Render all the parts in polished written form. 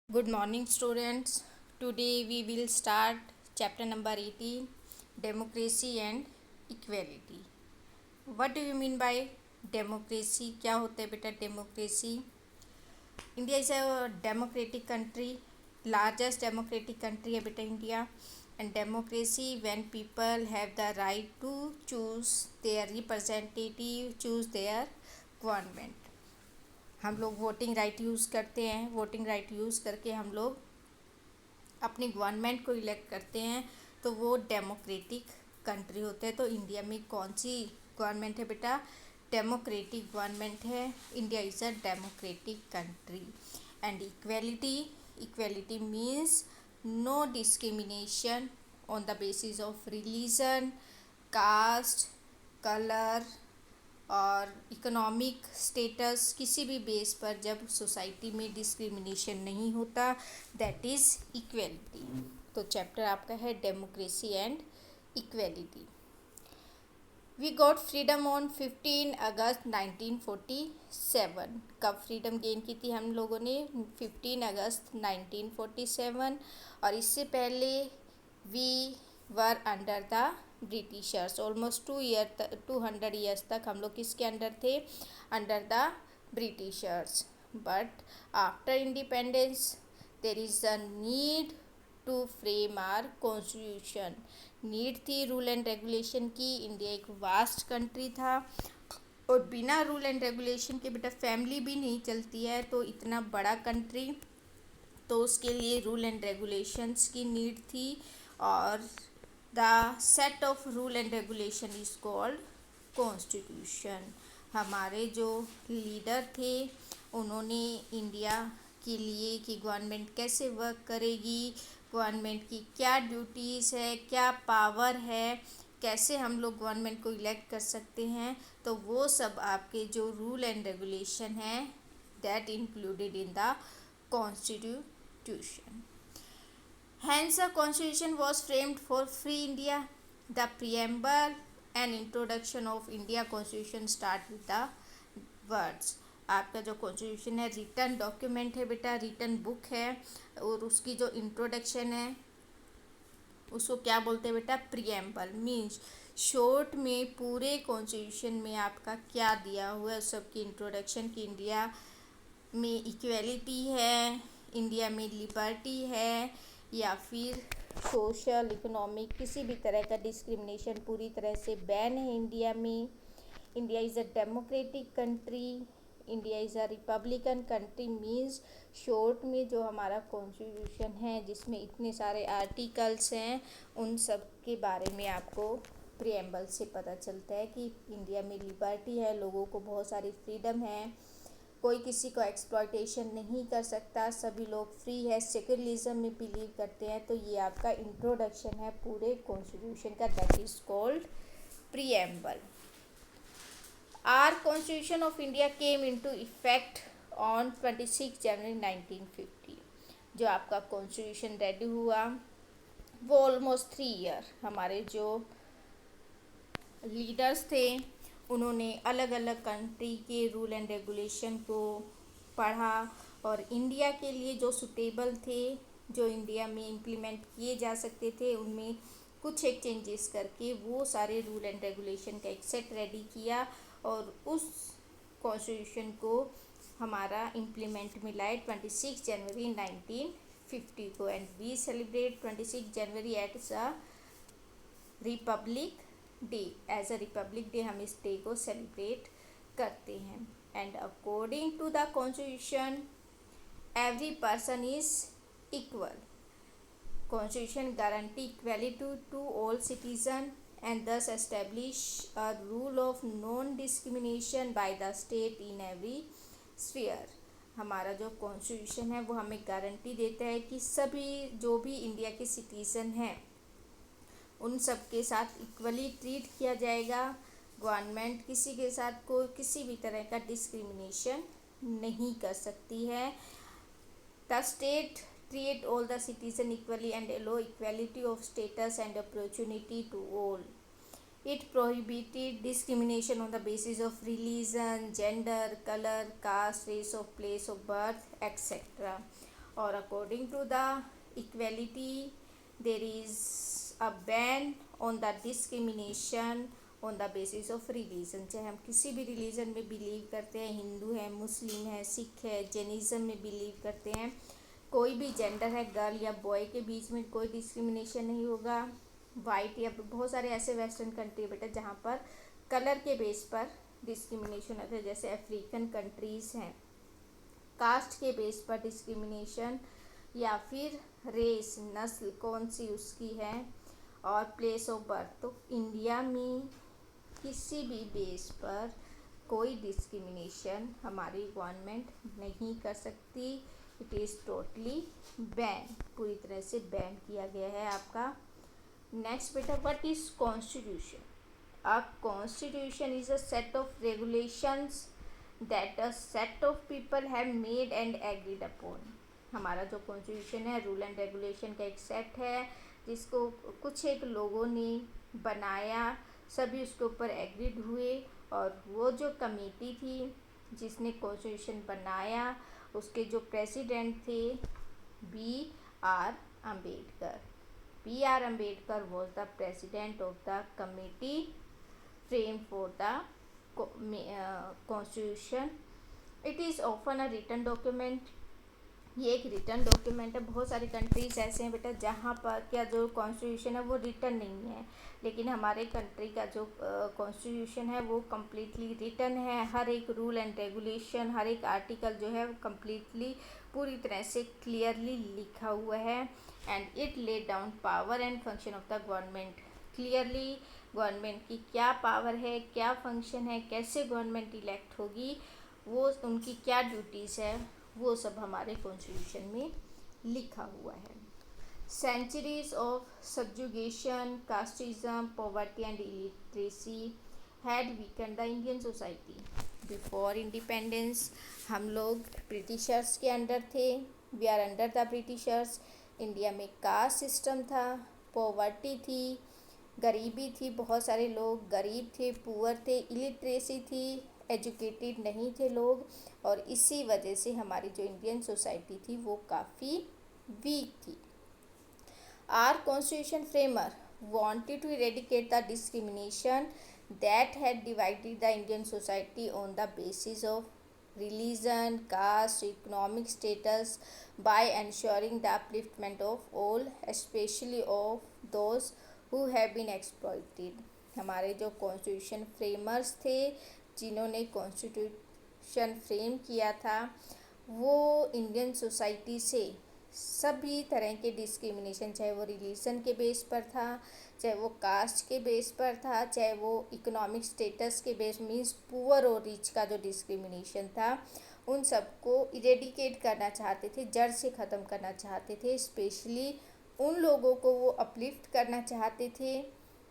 Good morning, students. Today we will start chapter number 18, Democracy and Equality. What do you mean by democracy? क्या होता है बेटा democracy? India is a democratic country, largest democratic country है बेटा India. And democracy when people have the right to choose their representative, choose their government. हम लोग voting right use करते हैं. वोटिंग राइट यूज़ करके हम लोग अपनी गवर्नमेंट को इलेक्ट करते हैं, तो वो डेमोक्रेटिक कंट्री होते हैं. तो इंडिया में कौन सी गवर्नमेंट है बेटा? डेमोक्रेटिक गवर्नमेंट है. India is a democratic country. And equality means no discrimination on the basis of religion, caste, colour और इकोनॉमिक स्टेटस. किसी भी बेस पर जब सोसाइटी में डिस्क्रिमिनेशन नहीं होता, दैट इज़ इक्वेलिटी. तो चैप्टर आपका है democracy and equality. We got freedom on 15 August 1947. कब फ्रीडम गेन की थी हम लोगों ने? 15 अगस्त 1947. और इससे पहले we were under the Britishers. Almost 200 years तक हम लोग किसके अंडर थे? Under the Britishers. But after independence there is a need to frame our constitution. Need थी रूल एंड रेगुलेशन की. इंडिया एक वास्ट कंट्री था और बिना रूल एंड रेगुलेशन के बेटा फैमिली भी नहीं चलती है. तो इतना बड़ा कंट्री, तो उसके लिए रूल एंड रेगुलेशंस की नीड थी. और the set of rule and regulation is called constitution. हमारे जो लीडर थे उन्होंने इंडिया के लिए कि गवर्नमेंट कैसे वर्क करेगी, गवर्नमेंट की क्या ड्यूटीज़ है, क्या पावर है, कैसे हम लोग गवर्नमेंट को इलेक्ट कर सकते हैं, तो वो सब आपके जो रूल एंड रेगुलेशन हैं that included in the constitution. Hence, a constitution was framed for free India. The preamble and introduction of India Constitution start with the words. आपका जो कॉन्स्टिट्यूशन है रिटन डॉक्यूमेंट है बेटा, रिटन बुक है. और उसकी जो इंट्रोडक्शन है उसको क्या बोलते हैं बेटा? प्रीएम्बल. मीन्स शॉर्ट में पूरे कॉन्स्टिट्यूशन में आपका क्या दिया हुआ है, सबकी इंट्रोडक्शन की इंडिया में इक्वेलिटी है, इंडिया में लिबर्टी है, या फिर सोशल इकोनॉमिक किसी भी तरह का डिस्क्रिमिनेशन पूरी तरह से बैन है इंडिया में. India is a democratic country. India is a Republican country. Means short में जो हमारा कॉन्स्टिट्यूशन है जिसमें इतने सारे आर्टिकल्स हैं, उन सब के बारे में आपको प्रीएम्बल से पता चलता है कि इंडिया में लिबर्टी है, लोगों को बहुत सारी फ्रीडम है, कोई किसी को एक्सप्लॉयटेशन नहीं कर सकता, सभी लोग फ्री है, सेक्युलरिज्म में बिलीव करते हैं. तो ये आपका इंट्रोडक्शन है पूरे कॉन्स्टिट्यूशन का, that is called preamble. Our constitution of India came into effect on 26 जनवरी 1950. जो आपका कॉन्स्टिट्यूशन रेडी हुआ वो ऑलमोस्ट 3 ईयर हमारे जो लीडर्स थे उन्होंने अलग अलग कंट्री के रूल एंड रेगुलेशन को पढ़ा और इंडिया के लिए जो सुटेबल थे, जो इंडिया में इम्प्लीमेंट किए जा सकते थे, उनमें कुछ एक चेंजेस करके वो सारे रूल एंड रेगुलेशन का एक सेट रेडी किया और उस कॉन्स्टिट्यूशन को हमारा इम्प्लीमेंट मिला है 26 जनवरी 1950 को. And we celebrate 26 January at a republic day. As a republic day हम इस डे को सेलिब्रेट करते हैं. And according to the constitution every person is equal. Constitution guarantee equality to all citizen and thus establish a rule of non discrimination by the state in every sphere. हमारा जो constitution है वो हमें guarantee देता है कि सभी जो भी इंडिया के सिटीज़न हैं उन सब के साथ इक्वली ट्रीट किया जाएगा. गवर्नमेंट किसी के साथ कोई किसी भी तरह का डिस्क्रिमिनेशन नहीं कर सकती है. The state treat all the citizen equally and allow equality of status and opportunity to all. It prohibited discrimination on the basis of religion, gender, color, caste, race of place of birth, etc. और according to the equality there is a ban on the discrimination on the basis of religion. चाहे हम किसी भी religion में believe करते हैं, हिंदू है, मुस्लिम है, सिख है, जैनिज़्म में बिलीव करते हैं, कोई भी जेंडर है, गर्ल या बॉय के बीच में कोई डिस्क्रिमिनेशन नहीं होगा। वाइट या बहुत सारे ऐसे वेस्टर्न कंट्री बेटा जहाँ पर कलर के बेस पर डिस्क्रिमिनेशन होता है, जैसे अफ्रीकन कंट्रीज़ हैं, कास्ट के बेस पर डिस्क्रिमिनेशन, या फिर रेस, नस्ल कौन सी उसकी है, और प्लेस ऑफ बर्थ। तो इंडिया में किसी भी बेस पर कोई डिस्क्रिमिनेशन हमारी गवर्नमेंट नहीं कर सकती। इट इज़ टोटली बैन, पूरी तरह से बैन किया गया है आपका। नेक्स्ट बेटा, what is constitution? A constitution is a set of regulations that a set of people have made and agreed upon. हमारा जो कॉन्स्टिट्यूशन है रूल एंड रेगुलेशन का एक सेट है जिसको कुछ एक लोगों ने बनाया, सभी उसके ऊपर एग्रीड हुए, और वो जो कमेटी थी जिसने कॉन्स्टिट्यूशन बनाया उसके जो प्रेसिडेंट थे B R Ambedkar. B R Ambedkar was the president of the committee frame for the constitution. It is often a written document. ये एक रिटन डॉक्यूमेंट है। बहुत सारी कंट्रीज ऐसे हैं बेटा जहाँ पर क्या जो कॉन्स्टिट्यूशन है वो रिटन नहीं है, लेकिन हमारे कंट्री का जो कॉन्स्टिट्यूशन है वो कम्प्लीटली रिटन है। हर एक रूल एंड रेगुलेशन, हर एक आर्टिकल जो है वो कम्प्लीटली पूरी तरह से क्लियरली लिखा हुआ है। And it lay down power and function of the government. Clearly government की क्या पावर है, क्या फंक्शन है, कैसे गवर्नमेंट इलेक्ट होगी, वो उनकी क्या ड्यूटीज़ है, वो सब हमारे कॉन्स्टिट्यूशन में लिखा हुआ है। Centuries of subjugation, casteism, poverty and illiteracy had weaken the Indian society. Before independence हम लोग ब्रिटिशर्स के अंडर थे, we are under the Britishers. India में कास्ट सिस्टम था, पॉवर्टी थी, गरीबी थी, बहुत सारे लोग गरीब थे, पुअर थे, इलिटरेसी थी, एजुकेटेड नहीं थे लोग, और इसी वजह से हमारी जो इंडियन सोसाइटी थी वो काफ़ी वीक थी। Our constitution framer wanted to eradicate the discrimination that had divided the Indian society on the basis of religion, caste, economic status by ensuring the upliftment of all, especially of those who have been exploited। हमारे जो constitution framers थे, जिन्होंने constitution frame किया था, वो Indian society से सभी तरह के डिस्क्रिमिनेशन, चाहे वो रिलीजन के बेस पर था, चाहे वो कास्ट के बेस पर था, चाहे वो इकोनॉमिक स्टेटस के बेस मीन्स पुअर और रिच का जो डिस्क्रिमिनेशन था, उन सबको इरेडिकेट करना चाहते थे, जड़ से ख़त्म करना चाहते थे। स्पेशली उन लोगों को वो अपलिफ्ट करना चाहते थे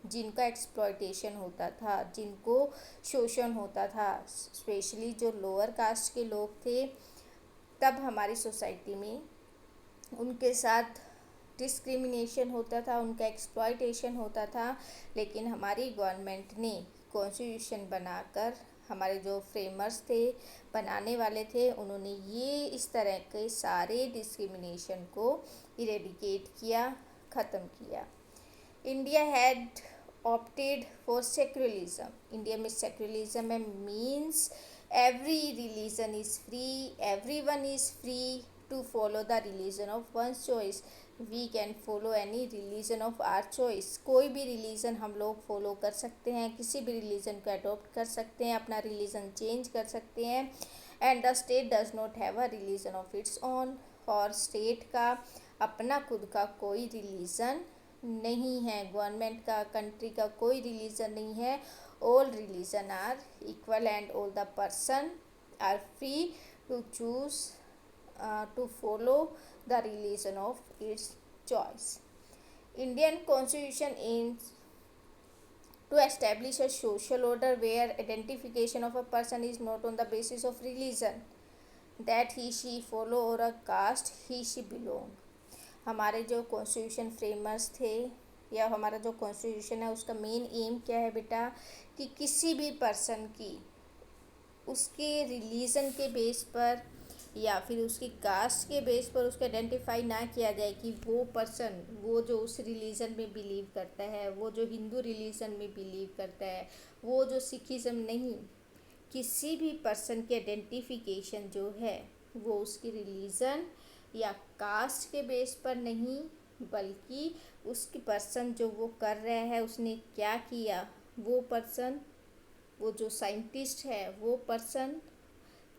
जिनका एक्सप्लॉयटेशन होता था, जिनको शोषण होता था, स्पेशली जो लोअर कास्ट के लोग थे। तब हमारी सोसाइटी में उनके साथ डिस्क्रिमिनेशन होता था, उनका एक्सप्लॉयटेशन होता था। लेकिन हमारी गवर्नमेंट ने कॉन्स्टिट्यूशन बनाकर, हमारे जो फ्रेमर्स थे, बनाने वाले थे, उन्होंने ये इस तरह के सारे डिस्क्रिमिनेशन को इरेडिकेट किया, ख़त्म किया। India had opted for secularism. India में secularism means every religion is free, everyone is free to follow the religion of one's choice. We can follow any religion of our choice. कोई भी religion हम लोग follow कर सकते हैं, किसी भी रिलीजन को अडॉप्ट कर सकते हैं, अपना रिलीजन चेंज कर सकते हैं। And the state does not have a religion of its own. और स्टेट का अपना खुद का कोई रिलीजन नहीं है, गवर्नमेंट का, कंट्री का कोई रिलीजन नहीं है। All religion are equal and all the person are free to choose to follow the religion of its choice. Indian Constitution aims to establish a social order where identification of a person is not on the basis of religion, that he she follow or a caste he she belong। हमारे जो constitution framers थे या हमारा जो constitution है उसका main M क्या है बेटा, कि किसी भी पर्सन की उसके रिलीजन के बेस पर या फिर उसकी कास्ट के बेस पर उसको आइडेंटिफाई ना किया जाए कि वो पर्सन, वो जो उस रिलीजन में बिलीव करता है, वो जो हिंदू रिलीजन में बिलीव करता है, वो जो सिखिज़म नहीं, किसी भी पर्सन की आइडेंटिफिकेशन जो है वो उसकी रिलीजन या कास्ट के बेस पर नहीं, बल्कि उसकी पर्सन जो वो कर रहा है, उसने क्या किया, वो पर्सन, वो जो साइंटिस्ट है, वो पर्सन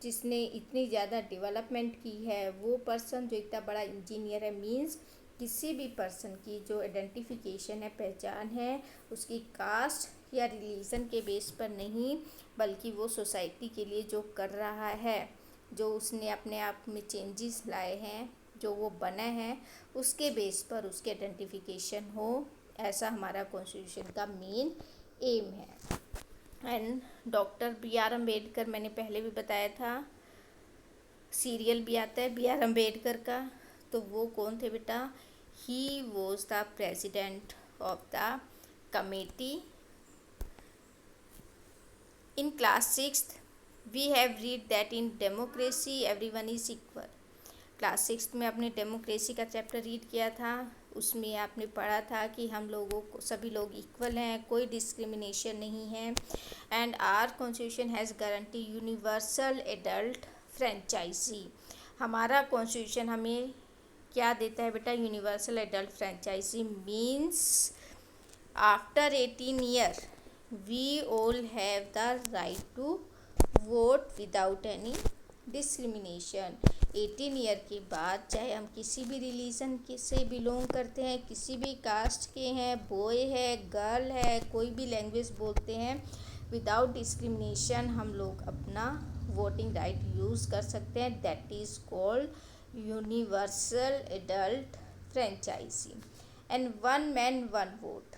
जिसने इतनी ज़्यादा डेवलपमेंट की है, वो पर्सन जो इतना बड़ा इंजीनियर है, मीन्स किसी भी पर्सन की जो आइडेंटिफिकेशन है, पहचान है, उसकी कास्ट या रिलीजन के बेस पर नहीं, बल्कि वो सोसाइटी के लिए जो कर रहा है, जो उसने अपने आप में चेंजेस लाए हैं, जो वो बना है, उसके बेस पर उसकी आइडेंटिफिकेशन हो। ऐसा हमारा कॉन्स्टिट्यूशन का मेन एम है। And doctor B R Ambedkar, मैंने पहले भी बताया था, सीरियल भी आता है बी आर अम्बेडकर का, तो वो कौन थे बेटा? He was the president of the committee. In class 6th we have read that in democracy everyone is equal. Class 6th में आपने डेमोक्रेसी का चैप्टर रीड किया था, उसमें आपने पढ़ा था कि हम लोगों को, सभी लोग इक्वल हैं, कोई डिस्क्रिमिनेशन नहीं है। And our constitution has guarantee universal adult franchise. हमारा कॉन्स्टिट्यूशन हमें क्या देता है बेटा? Universal adult franchise means after 18 year we all have the right to vote without any discrimination. 18 year के बाद चाहे हम किसी भी रिलीजन के से बिलोंग करते हैं, किसी भी कास्ट के हैं, बॉय है, गर्ल है, कोई भी लैंग्वेज बोलते हैं, विदाउट डिस्क्रिमिनेशन हम लोग अपना वोटिंग राइट यूज़ कर सकते हैं। That is called universal adult franchise. And one man one vote,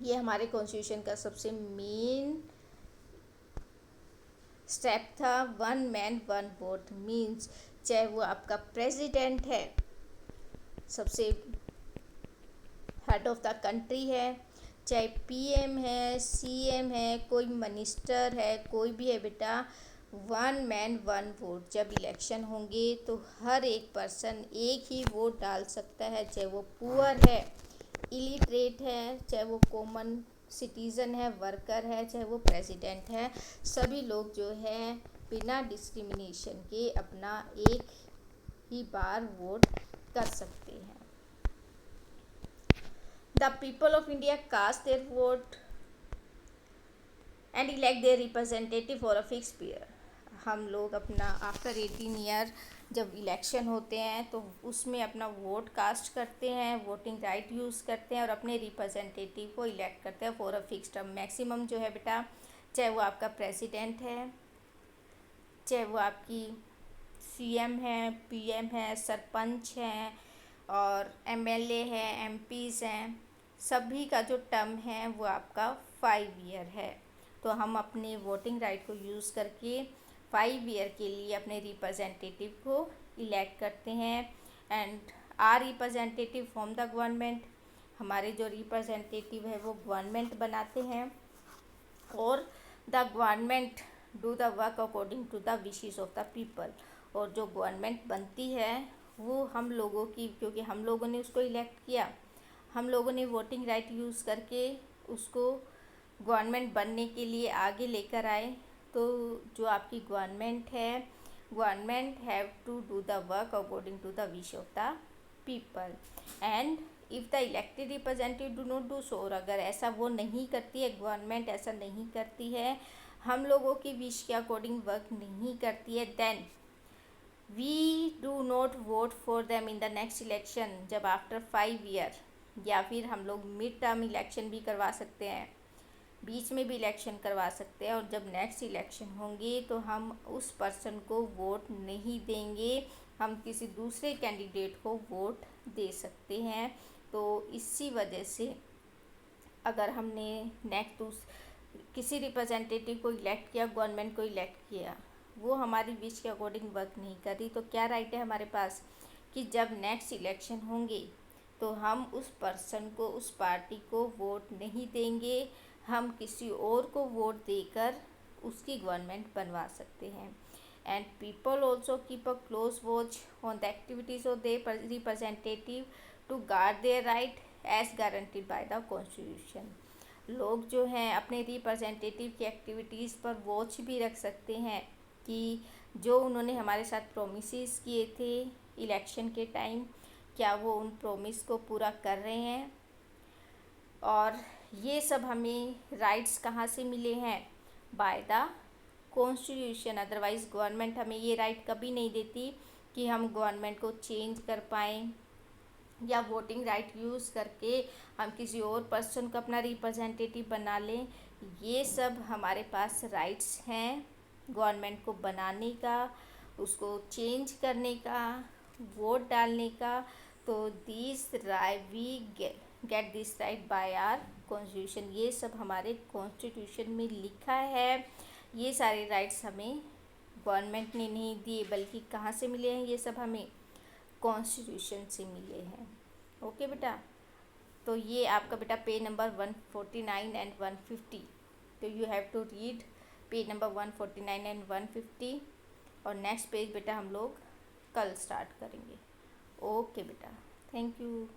ये हमारे कॉन्स्टिट्यूशन का सबसे मेन स्टेप था। One man one vote means चाहे वो आपका प्रेसिडेंट है, सबसे हेड ऑफ द कंट्री है, चाहे पीएम है, सीएम है, कोई मिनिस्टर है, कोई भी है बेटा, वन मैन वन वोट। जब इलेक्शन होंगे तो हर एक पर्सन एक ही वोट डाल सकता है, चाहे वो पुअर है, इलिटरेट है, चाहे वो कॉमन सिटीज़न है, वर्कर है, चाहे वो प्रेसिडेंट है, सभी लोग जो है बिना डिस्क्रिमिनेशन के अपना एक ही बार वोट कर सकते हैं। The people of India cast their vote and elect their representative for a fix period. हम लोग अपना आफ्टर 18 ईयर जब इलेक्शन होते हैं तो उसमें अपना वोट कास्ट करते हैं, वोटिंग राइट यूज़ करते हैं और अपने रिप्रेजेंटेटिव को इलेक्ट करते हैं for a fix term. Maximum जो है बेटा, चाहे वो आपका प्रेसिडेंट है, चाहे वो आपकी सीएम है, पीएम है, सरपंच हैं और एमएलए है, एमपीज़ हैं, सभी का जो टर्म है वो आपका 5 ईयर है। तो हम अपने वोटिंग राइट को यूज़ करके 5 ईयर के लिए अपने रिप्रेजेंटेटिव को इलेक्ट करते हैं। And our representative from the government, हमारे जो रिप्रेजेंटेटिव है वो गवर्नमेंट बनाते हैं और the government do the work according to the wishes of the people. और जो गवर्नमेंट बनती है वो हम लोगों की, क्योंकि हम लोगों ने उसको इलेक्ट किया, हम लोगों ने वोटिंग राइट यूज़ करके उसको गवर्नमेंट बनने के लिए आगे लेकर आए। तो जो आपकी गवर्नमेंट है, government have to do the work according to the wish of the people. And if the elected representative do not do so, और अगर ऐसा वो नहीं करती है, गवर्नमेंट ऐसा नहीं करती है, हम लोगों की विश के अकॉर्डिंग वर्क नहीं करती है, then we do not vote for them in the next election. जब आफ्टर 5 ईयर, या फिर हम लोग मिड टर्म इलेक्शन भी करवा सकते हैं, बीच में भी इलेक्शन करवा सकते हैं, और जब नेक्स्ट इलेक्शन होंगे तो हम उस पर्सन को वोट नहीं देंगे, हम किसी दूसरे कैंडिडेट को वोट दे सकते हैं। तो इसी वजह से अगर हमने किसी रिप्रेजेंटेटिव को इलेक्ट किया, गवर्नमेंट को इलेक्ट किया, वो हमारी विश के अकॉर्डिंग वर्क नहीं कर रही, तो क्या राइट है हमारे पास कि जब नेक्स्ट इलेक्शन होंगे तो हम उस पर्सन को, उस पार्टी को वोट नहीं देंगे, हम किसी और को वोट देकर उसकी गवर्नमेंट बनवा सकते हैं। and people also keep a close watch on the activities of their representative to guard their right as guaranteed by the constitution. लोग जो हैं अपने रिप्रेजेंटेटिव की एक्टिविटीज़ पर वॉच भी रख सकते हैं कि जो उन्होंने हमारे साथ प्रोमिस किए थे इलेक्शन के टाइम, क्या वो उन प्रोमिस को पूरा कर रहे हैं। और ये सब हमें राइट्स कहाँ से मिले हैं? By the constitution. Otherwise government हमें ये राइट कभी नहीं देती कि हम गवर्नमेंट को चेंज कर पाएँ या वोटिंग राइट यूज़ करके हम किसी और पर्सन को अपना रिप्रेजेंटेटिव बना लें। ये सब हमारे पास राइट्स हैं गवर्नमेंट को बनाने का, उसको चेंज करने का, वोट डालने का। तो this right we get this right by our constitution. ये सब हमारे कॉन्स्टिट्यूशन में लिखा है। ये सारे राइट्स हमें गवर्नमेंट ने नहीं दिए, बल्कि कहाँ से मिले हैं? ये सब हमें कॉन्स्टिट्यूशन से मिले हैं। ओके बेटा, तो ये आपका बेटा पेज नंबर 149 एंड 150। तो you have to read page number 149 and 150 और नेक्स्ट पेज बेटा हम लोग कल स्टार्ट करेंगे। ओके बेटा, थैंक यू।